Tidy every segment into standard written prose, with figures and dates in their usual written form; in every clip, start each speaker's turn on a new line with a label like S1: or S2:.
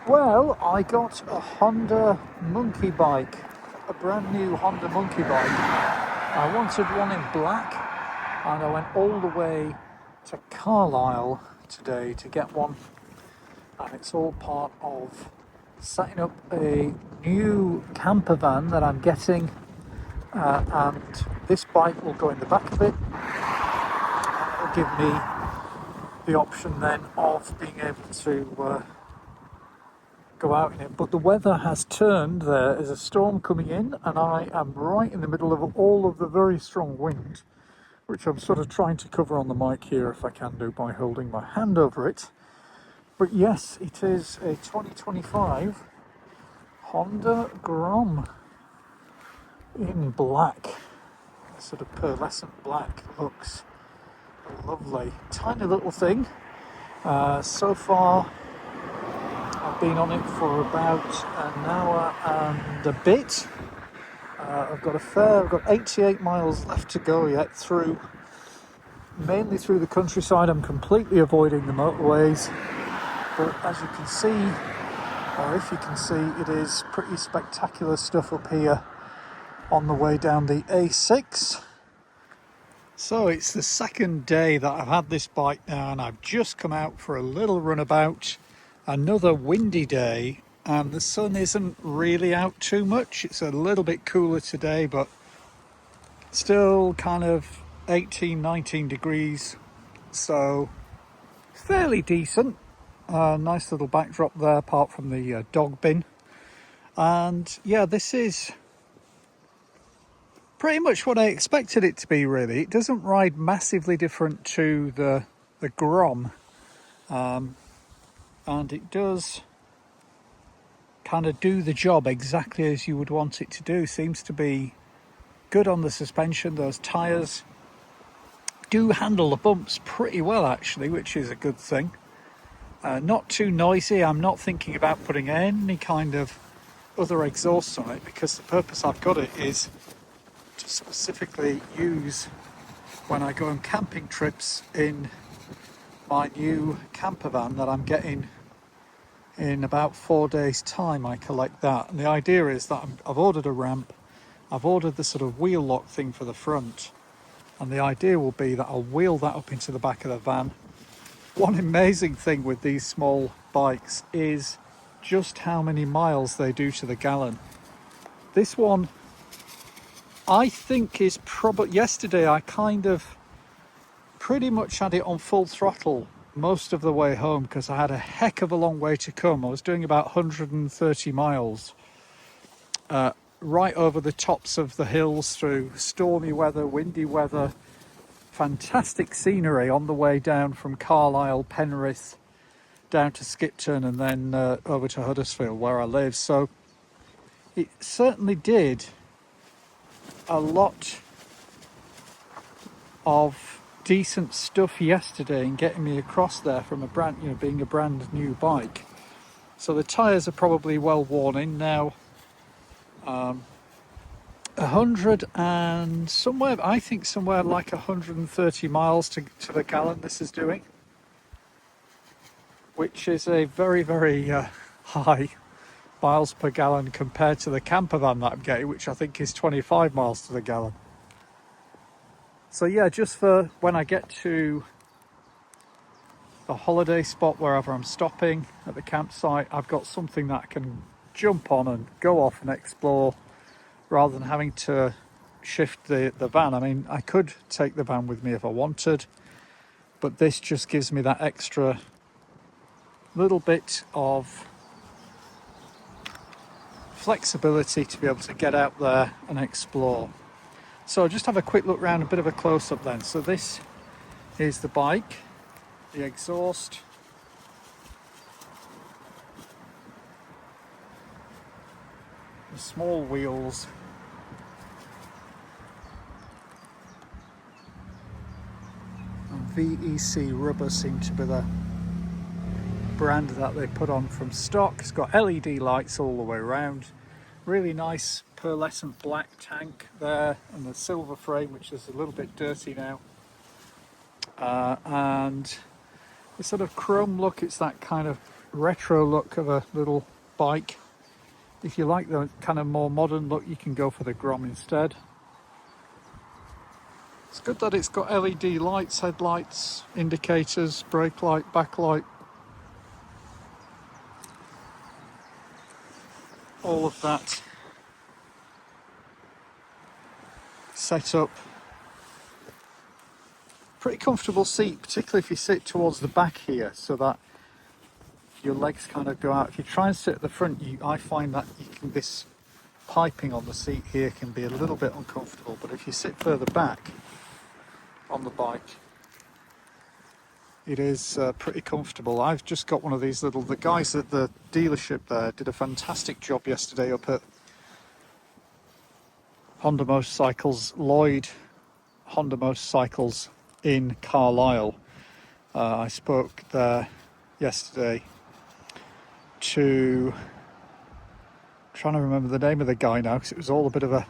S1: Well, I got a Honda Monkey Bike, a brand new Honda Monkey Bike. I wanted one in black, and I went all the way to Carlisle today to get one. And it's all part of setting up a new camper van that I'm getting. And this bike will go in the back of it. It'll give me the option then of being able to go out in it. But the weather has turned. There is a storm coming in, and I am right in the middle of all of the very strong wind, which I'm sort of trying to cover on the mic here if I can do by holding my hand over it. But yes, it is a 2025 Honda Grom in black. A sort of pearlescent black. Looks lovely. Tiny little thing. So far I've been on it for about an hour and a bit. I've got 88 miles left to go yet mainly through the countryside. I'm completely avoiding the motorways, but as you can see, or if you can see, it is pretty spectacular stuff up here on the way down the A6. So it's the second day that I've had this bike now, and I've just come out for a little runabout. Another windy day, and the sun isn't really out too much. It's a little bit cooler today, but still kind of 18, 19 degrees. So fairly decent. Nice little backdrop there, apart from the dog bin. And yeah, this is pretty much what I expected it to be, really. It doesn't ride massively different to the Grom, and it does kind of do the job exactly as you would want it to do. Seems to be good on the suspension. Those tyres do handle the bumps pretty well, actually, which is a good thing. Not too noisy. I'm not thinking about putting any kind of other exhaust on it, because the purpose I've got it is to specifically use when I go on camping trips in my new camper van that I'm getting in about 4 days' time. I collect that, and the idea is that I've ordered a ramp, I've ordered the sort of wheel lock thing for the front, and the idea will be that I'll wheel that up into the back of the van. One amazing thing with these small bikes is just how many miles they do to the gallon. This one, I think, is probably... Yesterday I kind of pretty much had it on full throttle most of the way home, because I had a heck of a long way to come. I was doing about 130 miles right over the tops of the hills, through stormy weather, windy weather, fantastic scenery on the way down from Carlisle, Penrith, down to Skipton, and then over to Huddersfield where I live. So it certainly did a lot of decent stuff yesterday in getting me across there from being a brand new bike. So the tyres are probably well worn in now. 100 and somewhere, I think somewhere like 130 miles to the gallon this is doing, which is a very, very high miles per gallon compared to the camper van that I'm getting, which I think is 25 miles to the gallon. So yeah, just for when I get to the holiday spot, wherever I'm stopping at the campsite, I've got something that I can jump on and go off and explore, rather than having to shift the van. I mean, I could take the van with me if I wanted, but this just gives me that extra little bit of flexibility to be able to get out there and explore. So I'll just have a quick look around, a bit of a close-up then. So this is the bike, the exhaust, the small wheels, and VEC rubber seem to be the brand that they put on from stock. It's got LED lights all the way around, really nice pearlescent black tank there, and the silver frame, which is a little bit dirty now, and the sort of chrome look. It's that kind of retro look of a little bike. If you like the kind of more modern look, you can go for the Grom instead. It's good that it's got LED lights, headlights, indicators, brake light, backlight, all of that set up. Pretty comfortable seat, particularly if you sit towards the back here, so that your legs kind of go out. If you try and sit at the front, I find that this piping on the seat here can be a little bit uncomfortable, but if you sit further back on the bike, it is pretty comfortable. I've just got one of these the guys at the dealership there did a fantastic job yesterday up at Honda Motorcycles, Lloyd Honda Motorcycles in Carlisle. I spoke there yesterday to, trying to remember the name of the guy now because it was all a bit of a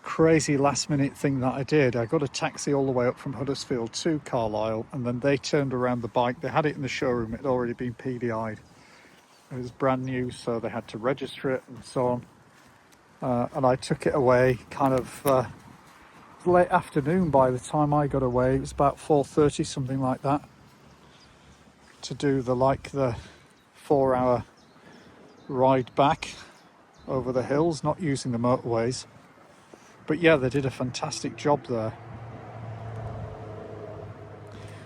S1: crazy last minute thing that I did. I got a taxi all the way up from Huddersfield to Carlisle, and then they turned around the bike. They had it in the showroom, it had already been PDI'd. It was brand new, so they had to register it and so on. And I took it away kind of late afternoon by the time I got away. It was about 4:30, something like that, to do the 4-hour ride back over the hills, not using the motorways. But yeah, they did a fantastic job there.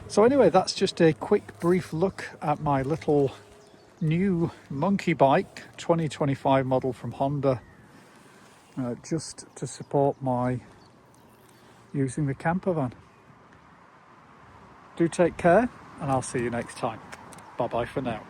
S1: So anyway, that's just a quick brief look at my little new monkey bike, 2025 model from Honda, just to support my using the camper van. Do take care, and I'll see you next time. Bye bye for now.